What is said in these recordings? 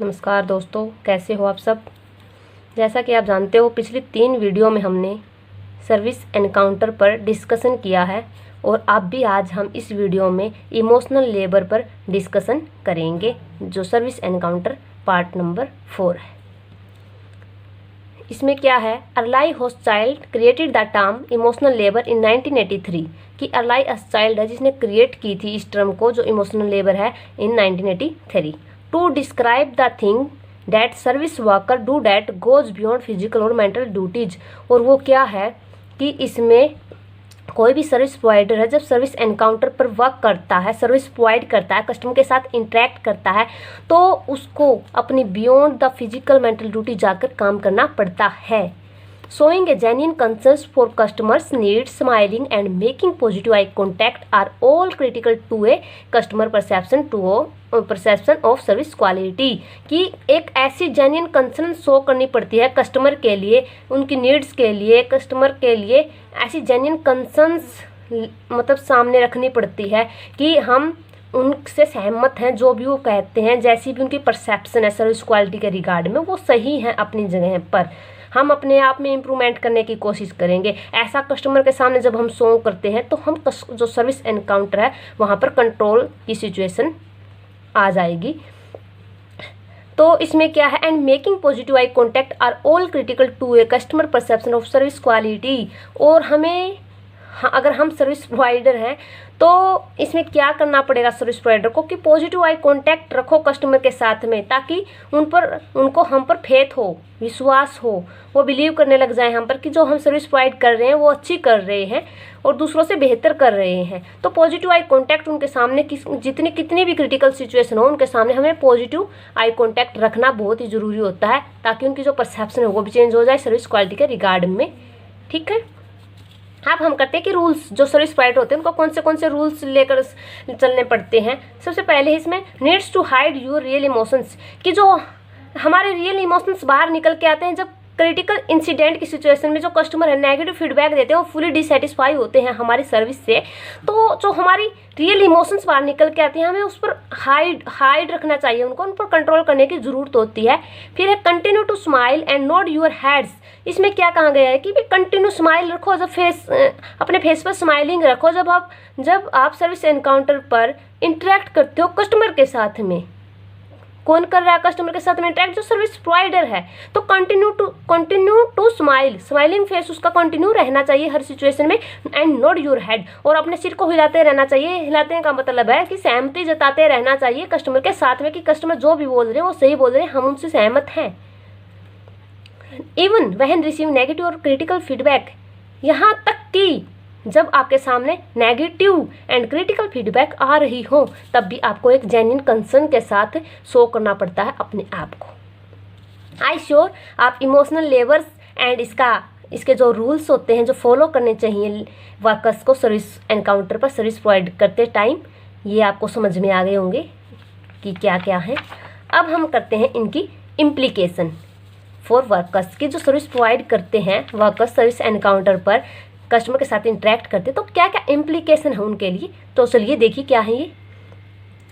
नमस्कार दोस्तों, कैसे हो आप सब। जैसा कि आप जानते हो, पिछली 3 वीडियो में हमने सर्विस एनकाउंटर पर डिस्कशन किया है और अब भी आज हम इस वीडियो में इमोशनल लेबर पर डिस्कशन करेंगे, जो सर्विस एनकाउंटर पार्ट नंबर 4 है। इसमें क्या है, Arlie Hochschild created the term emotional labour in 1983 कि अर्लाई हॉचस्चाइल्ड है जिसने क्रिएट की थी इस टर्म को, जो इमोशनल लेबर है, in 1983 to describe the thing that service worker do that goes beyond physical और मेंटल ड्यूटीज। और वो क्या है कि इसमें कोई भी सर्विस प्रोवाइडर है जब सर्विस एनकाउंटर पर वर्क करता है, सर्विस प्रोवाइड करता है, कस्टमर के साथ इंटरेक्ट करता है, तो उसको अपनी beyond the physical mental duty जाकर काम करना पड़ता है। Showing a genuine concern for customers' needs, smiling and making positive eye contact are all critical to a customer perception of service quality। कि एक ऐसी जेन्युइन कंसर्न शो करनी पड़ती है कस्टमर के लिए, उनकी नीड्स के लिए, कस्टमर के लिए ऐसी जेन्युइन कंसर्न्स मतलब सामने रखनी पड़ती है कि हम उनसे सहमत हैं, जो भी वो कहते हैं, जैसी भी उनकी परसेप्शन है सर्विस क्वालिटी के रिगार्ड में, वो सही है अपनी जगह पर। हम अपने आप में इम्प्रूवमेंट करने की कोशिश करेंगे। ऐसा कस्टमर के सामने जब हम शो करते हैं तो हम जो सर्विस एनकाउंटर है वहाँ पर कंट्रोल की सिचुएशन आ जाएगी। तो इसमें क्या है, and making positive eye contact are all critical to a customer perception of service quality. और हमें अगर हम सर्विस प्रोवाइडर हैं तो इसमें क्या करना पड़ेगा सर्विस प्रोवाइडर को कि पॉजिटिव आई कांटेक्ट रखो कस्टमर के साथ में, ताकि उनको हम पर फेथ हो, विश्वास हो, वो बिलीव करने लग जाए हम पर कि जो हम सर्विस प्रोवाइड कर रहे हैं वो अच्छी कर रहे हैं और दूसरों से बेहतर कर रहे हैं। तो पॉजिटिव आई कांटेक्ट उनके सामने कितनी भी क्रिटिकल सिचुएशन हो, उनके सामने हमें पॉजिटिव आई कांटेक्ट रखना बहुत ही ज़रूरी होता है, ताकि उनकी जो परसेप्शन है वो भी चेंज हो जाए सर्विस क्वालिटी के रिगार्ड में। ठीक है, अब हम करते हैं कि रूल्स जो सर्विस प्रोवाइडर होते हैं उनको कौन से रूल्स लेकर चलने पड़ते हैं। सबसे पहले इसमें needs to hide your real emotions, कि जो हमारे रियल इमोशंस बाहर निकल के आते हैं जब क्रिटिकल इंसिडेंट की सिचुएशन में जो कस्टमर है नेगेटिव फीडबैक देते हैं, वो फुली डिससेटिस्फाई होते हैं हमारी सर्विस से। तो जो हमारी रियल इमोशंस बाहर निकल के आते हैं, हमें उस पर हाइड रखना चाहिए, उनको उन पर कंट्रोल करने की ज़रूरत होती है। फिर है continue to smile and nod your heads. इसमें क्या कहा गया है कि भी कंटिन्यू स्माइल रखो, जब अपने फेस पर स्माइलिंग रखो जब आप सर्विस एनकाउंटर पर इंटरेक्ट करते हो कस्टमर के साथ में। कौन कर रहा है कस्टमर के साथ में इंटरेक्ट? जो सर्विस प्रोवाइडर है। तो continue to smile, smiling face उसका कंटिन्यू रहना चाहिए हर सिचुएशन में। एंड नोड योर हेड, और अपने सिर को हिलाते रहना चाहिए। हिलाते का मतलब है कि सहमति जताते रहना चाहिए कस्टमर के साथ में कि कस्टमर जो भी बोल रहे हैं वो सही बोल रहे हैं, हम उनसे सहमत हैं। इवन व्हेन रिसीव नेगेटिव और क्रिटिकल फीडबैक, यहाँ तक कि जब आपके सामने नेगेटिव एंड क्रिटिकल फीडबैक आ रही हो तब भी आपको एक जेन्युइन कंसर्न के साथ शो करना पड़ता है अपने आप को। आई श्योर आप इमोशनल लेबर्स एंड इसके जो रूल्स होते हैं जो फॉलो करने चाहिए वर्कर्स को सर्विस एनकाउंटर पर सर्विस प्रोवाइड करते टाइम, ये आपको समझ में आ गए होंगे कि क्या क्या है। अब हम करते हैं इनकी इम्प्लीकेशन फॉर वर्कर्स की, जो सर्विस प्रोवाइड करते हैं वर्कर्स सर्विस एनकाउंटर पर कस्टमर के साथ इंटरेक्ट करते, तो क्या क्या इम्प्लीकेशन है उनके लिए। तो चलिए देखिए क्या है ये।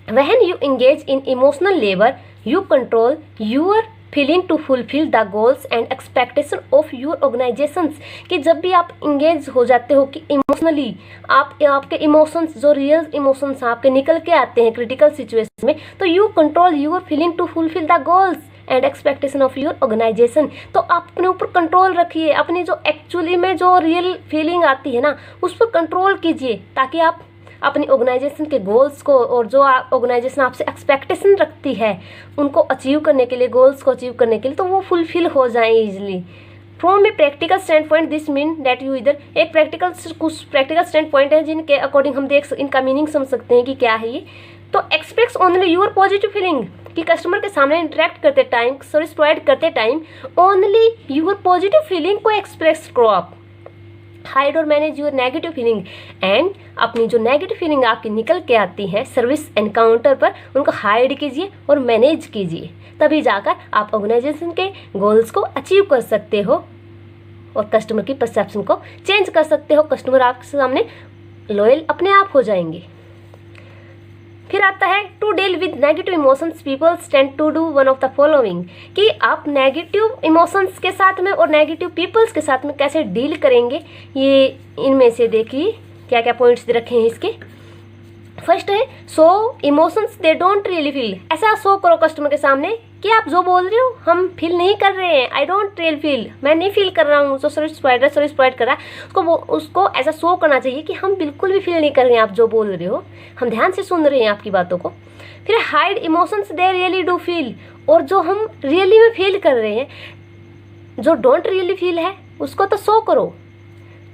When you engage in emotional labour you control your feeling to fulfil the goals and expectation of your organisations. कि जब भी आप इंगेज हो जाते हो कि इमोशनली आपके इमोशंस, जो रियल इमोशंस आपके निकल के आते हैं क्रिटिकल सिचुएशन में, तो you control your feeling to fulfil the goals and expectation of your organisation. तो आप अपने ऊपर कंट्रोल रखिए, अपनी जो एक्चुअली में जो रियल फीलिंग आती है ना उस पर कंट्रोल कीजिए, ताकि आप अपनी ऑर्गेनाइजेशन के गोल्स को और जो ऑर्गेनाइजेशन आपसे एक्सपेक्टेशन रखती है उनको अचीव करने के लिए, गोल्स को अचीव करने के लिए, तो वो फुलफिल हो जाएं easily. From a practical stand point this mean that you इधर एक कुछ प्रैक्टिकल स्टैंड पॉइंट है जिनके अकॉर्डिंग हम इनका मीनिंग समझ सकते हैं कि क्या है ये। तो express only your positive feeling, कि कस्टमर के सामने इंटरेक्ट करते टाइम, सर्विस प्रोवाइड करते time only your positive feeling को एक्सप्रेस करो आप। हाइड और manage your negative feeling, and अपनी जो नेगेटिव फीलिंग आपकी निकल के आती है सर्विस एनकाउंटर पर उनको हाइड कीजिए और मैनेज कीजिए, तभी जाकर आप ऑर्गेनाइजेशन के गोल्स को अचीव कर सकते हो और कस्टमर की परसेप्शन को चेंज कर सकते हो। कस्टमर आपके सामने लॉयल अपने आप हो जाएंगे। फिर आता है to deal with negative emotions peoples tend to do one of the following, कि आप नेगेटिव इमोशंस के साथ में और नेगेटिव पीपल्स के साथ में कैसे डील करेंगे। ये इनमें से देखिए क्या क्या पॉइंट्स दे रखे हैं इसके। फर्स्ट है show emotions they don't really feel, ऐसा शो करो कस्टमर के सामने कि आप जो बोल रहे हो हम फील नहीं कर रहे हैं, आई डोंट रियल फील, मैं नहीं फील कर रहा हूँ, जो सर्विस प्रोवाइड कर रहा है उसको ऐसा शो करना चाहिए कि हम बिल्कुल भी फील नहीं कर रहे हैं आप जो बोल रहे हो, हम ध्यान से सुन रहे हैं आपकी बातों को। फिर hide emotions they really do feel, और जो हम रियली में फील कर रहे हैं, जो डोंट रियली फील है उसको तो शो करो,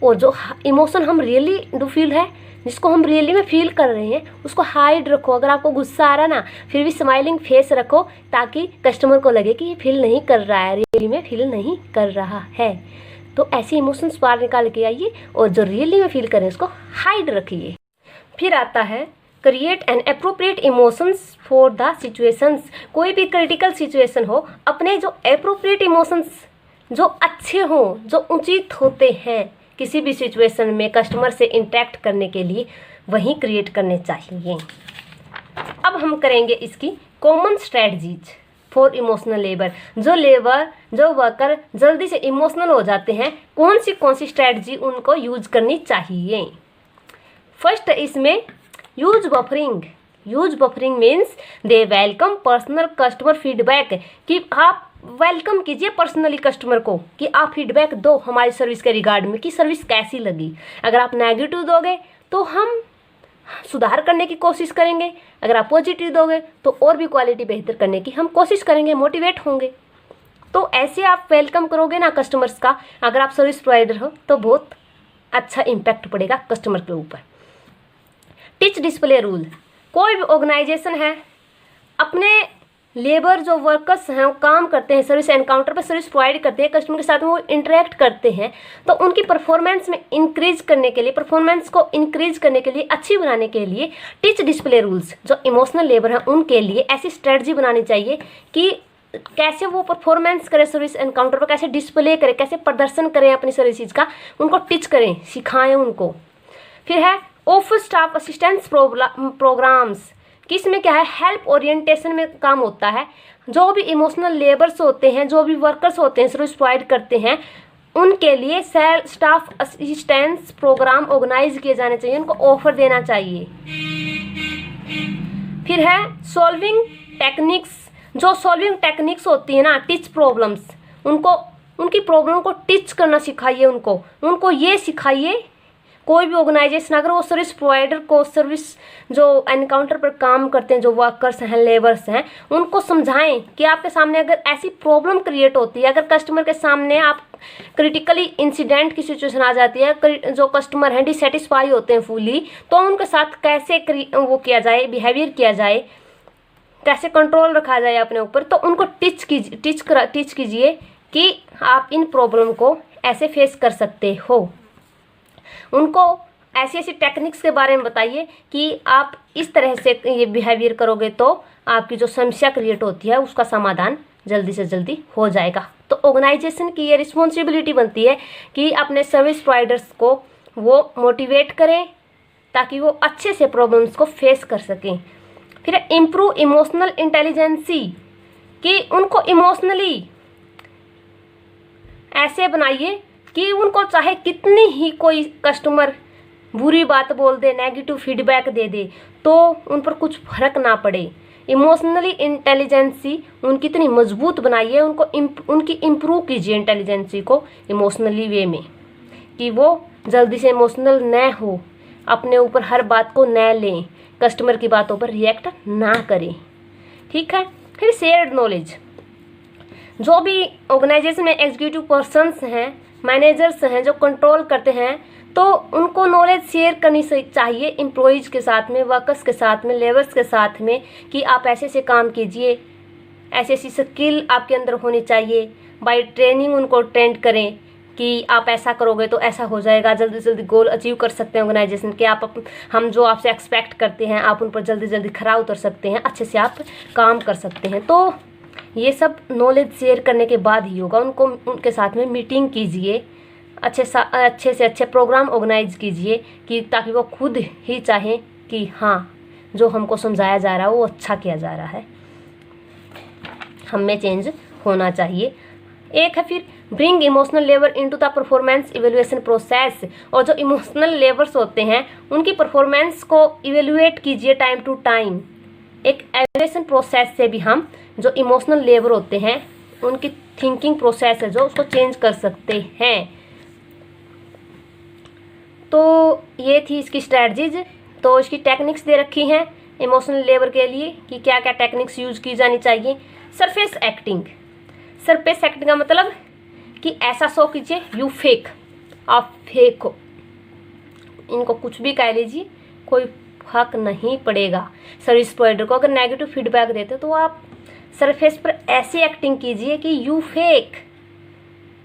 और जो इमोशन हम रियली डू फील है, जिसको हम रियली में फील कर रहे हैं, उसको हाइड रखो। अगर आपको गुस्सा आ रहा ना, फिर भी स्माइलिंग फेस रखो ताकि कस्टमर को लगे कि ये फील नहीं कर रहा है, रियली में फील नहीं कर रहा है। तो ऐसे इमोशंस बाहर निकाल के आइए और जो रियली में फील करें उसको हाइड रखिए। फिर आता है create an appropriate emotions for the situations. कोई भी क्रिटिकल सिचुएशन हो, अपने जो अप्रोप्रिएट इमोशंस जो अच्छे हों, जो उचित होते हैं किसी भी सिचुएशन में कस्टमर से इंटरेक्ट करने के लिए, वही क्रिएट करने चाहिए। अब हम करेंगे इसकी common strategies for emotional labour. जो वर्कर जल्दी से इमोशनल हो जाते हैं, कौन सी स्ट्रेटजी उनको यूज करनी चाहिए। फर्स्ट इसमें use buffering means they welcome personal customer feedback, कि आप वेलकम कीजिए पर्सनली कस्टमर को, कि आप फीडबैक दो हमारी सर्विस के रिगार्ड में कि सर्विस कैसी लगी। अगर आप नेगेटिव दोगे तो हम सुधार करने की कोशिश करेंगे, अगर आप पॉजिटिव दोगे तो और भी क्वालिटी बेहतर करने की हम कोशिश करेंगे, मोटिवेट होंगे। तो ऐसे आप वेलकम करोगे ना कस्टमर्स का, अगर आप सर्विस प्रोवाइडर हो तो बहुत अच्छा इम्पैक्ट पड़ेगा कस्टमर के ऊपर। टीच डिस्प्ले रूल, कोई भी ऑर्गेनाइजेशन है अपने लेबर जो वर्कर्स हैं वो काम करते हैं, सर्विस एनकाउंटर पर सर्विस प्रोवाइड करते हैं, कस्टमर के साथ में वो इंटरेक्ट करते हैं, तो उनकी परफॉर्मेंस में इंक्रीज करने के लिए, परफॉर्मेंस को इंक्रीज करने के लिए, अच्छी बनाने के लिए टीच डिस्प्ले रूल्स, जो इमोशनल लेबर हैं उनके लिए ऐसी स्ट्रेटजी बनानी चाहिए कि कैसे वो परफॉर्मेंस करें सर्विस एनकाउंटर पर, कैसे डिस्प्ले करें, कैसे प्रदर्शन करें अपनी सर्विसेज का, उनको टीच करें, सिखाएं उनको। फिर है ऑफिस स्टाफ असिस्टेंस प्रोग्राम्स, किसमें क्या है, हेल्प ओरिएंटेशन में काम होता है। जो भी इमोशनल लेबर्स होते हैं, जो भी वर्कर्स होते हैं सर्विस प्रोवाइड करते हैं, उनके लिए स्टाफ असिस्टेंस प्रोग्राम ऑर्गेनाइज किए जाने चाहिए, उनको ऑफर देना चाहिए। फिर है सॉल्विंग टेक्निक्स, जो सॉल्विंग टेक्निक्स होती है ना, टीच प्रॉब्लम्स, उनको उनकी प्रॉब्लम को टीच करना सिखाइए, उनको ये सिखाइए। कोई भी ऑर्गेनाइजेशन अगर वो सर्विस प्रोवाइडर को, सर्विस जो एनकाउंटर पर काम करते हैं, जो वर्कर्स हैं, लेबर्स हैं, उनको समझाएं कि आपके सामने अगर ऐसी प्रॉब्लम क्रिएट होती है, अगर कस्टमर के सामने आप क्रिटिकली इंसिडेंट की सिचुएशन आ जाती है, जो कस्टमर हैं डिससेटिस्फाई होते हैं फुली, तो उनके साथ कैसे वो किया जाए, बिहेवियर किया जाए, कैसे कंट्रोल रखा जाए अपने ऊपर, तो उनको टीच कीजिए कि आप इन प्रॉब्लम को ऐसे फेस कर सकते हो। उनको ऐसी टेक्निक्स के बारे में बताइए कि आप इस तरह से ये बिहेवियर करोगे तो आपकी जो समस्या क्रिएट होती है उसका समाधान जल्दी से जल्दी हो जाएगा। तो ऑर्गेनाइजेशन की ये रिस्पॉन्सिबिलिटी बनती है कि अपने सर्विस प्रोवाइडर्स को वो मोटिवेट करें ताकि वो अच्छे से प्रॉब्लम्स को फेस कर सकें। फिर इम्प्रूव इमोशनल इंटेलिजेंसी, कि उनको इमोशनली ऐसे बनाइए कि उनको चाहे कितनी ही कोई कस्टमर बुरी बात बोल दे, नेगेटिव फीडबैक दे दे, तो उन पर कुछ फर्क ना पड़े। इमोशनली इंटेलिजेंसी उनकी इतनी मजबूत बनाइए, उनकी इम्प्रूव कीजिए इंटेलिजेंसी को इमोशनली वे में, कि वो जल्दी से इमोशनल न हो, अपने ऊपर हर बात को न लें, कस्टमर की बातों पर रिएक्ट ना करें। ठीक है। फिर शेयर्ड नॉलेज, जो भी ऑर्गेनाइजेशन में एग्जीक्यूटिव पर्सन्स हैं, मैनेजर्स हैं, जो कंट्रोल करते हैं, तो उनको नॉलेज शेयर करनी चाहिए एम्प्लॉइज़ के साथ में, वर्कर्स के साथ में, लेबर्स के साथ में, कि आप ऐसे से काम कीजिए, ऐसी स्किल आपके अंदर होनी चाहिए। बाय ट्रेनिंग उनको ट्रेंड करें कि आप ऐसा करोगे तो ऐसा हो जाएगा, जल्दी से जल्दी गोल अचीव कर सकते हैं ऑर्गेनाइजेशन के, हम जो आपसे एक्सपेक्ट करते हैं आप उन पर जल्दी जल्दी खरा उतर सकते हैं, अच्छे से आप काम कर सकते हैं। तो ये सब नॉलेज शेयर करने के बाद ही होगा। उनके साथ में मीटिंग कीजिए, अच्छे से अच्छे प्रोग्राम ऑर्गेनाइज कीजिए, कि ताकि वो खुद ही चाहें कि हाँ जो हमको समझाया जा रहा है वो अच्छा किया जा रहा है, हमें चेंज होना चाहिए। एक है फिर bring emotional labour into the performance evaluation process, और जो इमोशनल लेबर्स होते हैं उनकी परफॉर्मेंस को इवेल्युएट कीजिए टाइम टू टाइम। एक एवेल्युएशन प्रोसेस से भी हम जो इमोशनल लेबर होते हैं उनकी थिंकिंग प्रोसेस है जो उसको चेंज कर सकते हैं। तो ये थी इसकी स्ट्रैटेजीज। तो इसकी टेक्निक्स दे रखी हैं इमोशनल लेबर के लिए कि क्या क्या टेक्निक्स यूज की जानी चाहिए। सरफेस एक्टिंग, सरफेस एक्टिंग का मतलब कि ऐसा शो कीजिए यू फेक, आप फेक हो, इनको कुछ भी कह लीजिए कोई फर्क नहीं पड़ेगा। सर्विस प्रोवाइडर को अगर नेगेटिव फीडबैक देते तो आप सरफेस पर ऐसी एक्टिंग कीजिए कि यू फेक,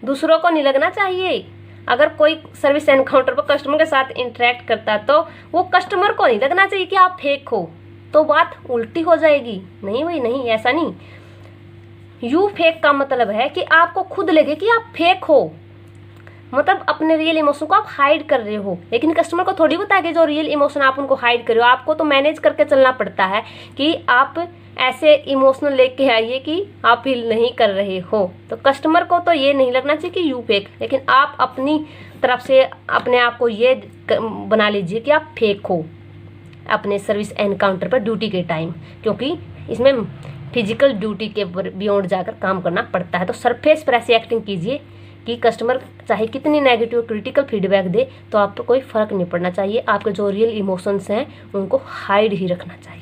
दूसरों को नहीं लगना चाहिए। अगर कोई सर्विस एनकाउंटर पर कस्टमर के साथ इंटरेक्ट करता है तो वो कस्टमर को नहीं लगना चाहिए कि आप फेक हो, तो बात उल्टी हो जाएगी। नहीं भाई नहीं, ऐसा नहीं। यू फेक का मतलब है कि आपको खुद लगे कि आप फेक हो, मतलब अपने रियल इमोशन को आप हाइड कर रहे हो। लेकिन कस्टमर को थोड़ी पता है कि जो रियल इमोशन आप उनको हाइड कर रहे हो। आपको तो मैनेज करके चलना पड़ता है कि आप ऐसे इमोशनल लेके आइए कि आप फील नहीं कर रहे हो। तो कस्टमर को तो ये नहीं लगना चाहिए कि यू फेक, लेकिन आप अपनी तरफ से अपने आप को ये बना लीजिए कि आप फेक हो अपने सर्विस एनकाउंटर पर ड्यूटी के टाइम, क्योंकि इसमें फिजिकल ड्यूटी के बियॉन्ड जाकर काम करना पड़ता है। तो सरफेस पर ऐसी एक्टिंग कीजिए कि कस्टमर चाहे कितनी नेगेटिव क्रिटिकल फीडबैक दे तो आपको कोई फ़र्क नहीं पड़ना चाहिए। आपके जो रियल इमोशंस हैं उनको हाइड ही रखना चाहिए।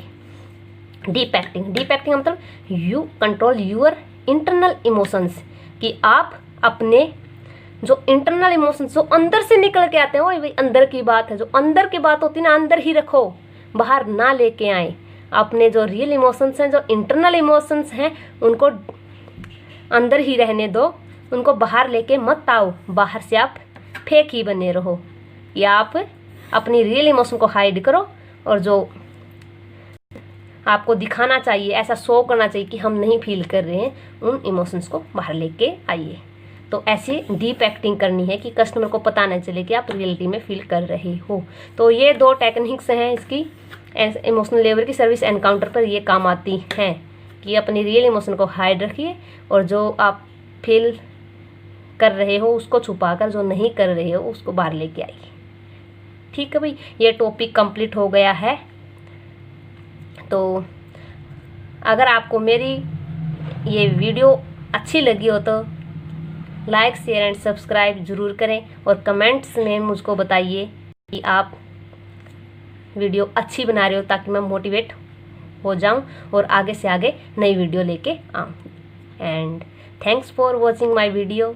डीप एक्टिंग, डीप एक्टिंग मतलब you control your internal emotions, कि आप अपने जो इंटरनल इमोशंस जो अंदर से निकल के आते हैं, वही अंदर की बात है, जो अंदर की बात होती है ना अंदर ही रखो, बाहर ना लेके आए। अपने जो रियल इमोशंस हैं, जो इंटरनल इमोशंस हैं, उनको अंदर ही रहने दो, उनको बाहर लेके मत आओ। बाहर से आप फेक ही बने रहो, या आप अपनी रियल इमोशन को हाइड करो और जो आपको दिखाना चाहिए, ऐसा शो करना चाहिए कि हम नहीं फील कर रहे हैं, उन इमोशंस को बाहर लेके आइए। तो ऐसी डीप एक्टिंग करनी है कि कस्टमर को पता न चले कि आप रियलिटी में फील कर रहे हो। तो ये 2 टेक्निक्स हैं इसकी इमोशनल लेबर की, सर्विस एनकाउंटर पर ये काम आती हैं कि अपनी रियल इमोशन को हाइड रखिए और जो आप फील कर रहे हो उसको छुपाकर जो नहीं कर रहे हो उसको बाहर लेके आइए। ठीक है भाई, ये टॉपिक कंप्लीट हो गया है। तो अगर आपको मेरी ये वीडियो अच्छी लगी हो तो लाइक शेयर एंड सब्सक्राइब ज़रूर करें और कमेंट्स में मुझको बताइए कि आप वीडियो अच्छी बना रहे हो, ताकि मैं मोटिवेट हो जाऊं और आगे से आगे नई वीडियो लेके आऊं। And thanks for watching my video.